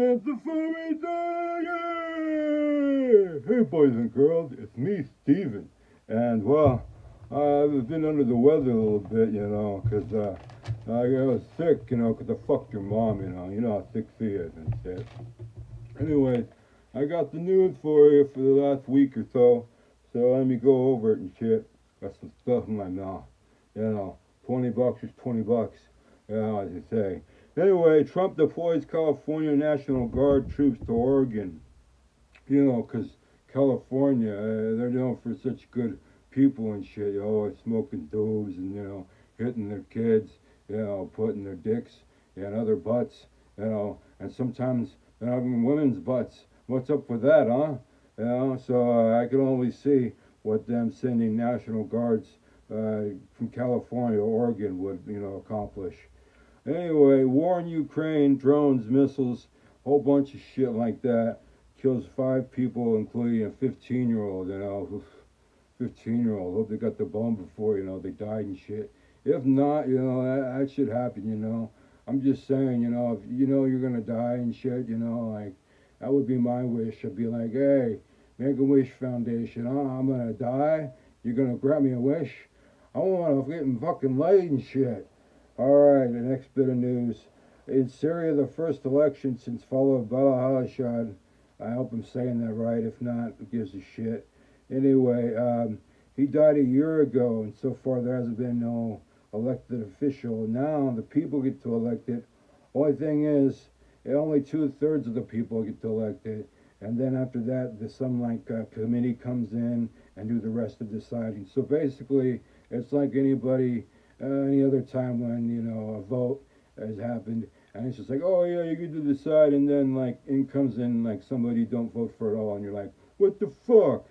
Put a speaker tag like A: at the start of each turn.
A: It's the Furry Day! Hey, boys and girls, it's me, Steven. And, well, I've been under the weather a little bit, because I was sick, because I fucked your mom, You know how sick she is and shit. Anyways, I got the news for you for the last week or so. So let me go over it and shit. Got some stuff in my mouth. 20 bucks is 20 bucks. As you say. Anyway, Trump deploys California National Guard troops to Oregon. 'Cause California, they're known for such good people and shit. Always smoking doobs and, hitting their kids, putting their dicks in other butts, and sometimes even women's butts. What's up with that, huh? So I can only see what them sending National Guards from California to Oregon would, accomplish. Anyway, war in Ukraine, drones, missiles, whole bunch of shit like that. Kills 5 people, including a 15-year-old, 15-year-old. Hope they got the bomb before, they died and shit. If not, that should happen, I'm just saying, if you know you're gonna die and shit, like, that would be my wish. I'd be like, hey, Make-A-Wish Foundation, I'm gonna die. You're gonna grant me a wish? I want to get fucking laid and shit. Alright, the next bit of news. In Syria, the first election since fall of Bala Halashad. I hope I'm saying that right. If not, who gives a shit? Anyway, he died a year ago, and so far there hasn't been no elected official. Now the people get to elect it. Only thing is, only 2/3 of the people get to elect it. And then after that, some committee comes in and do the rest of deciding. So basically, it's like any other time when a vote has happened, and it's just like, oh yeah, you get to decide, and then in comes in somebody you don't vote for at all, and you're like, what the fuck?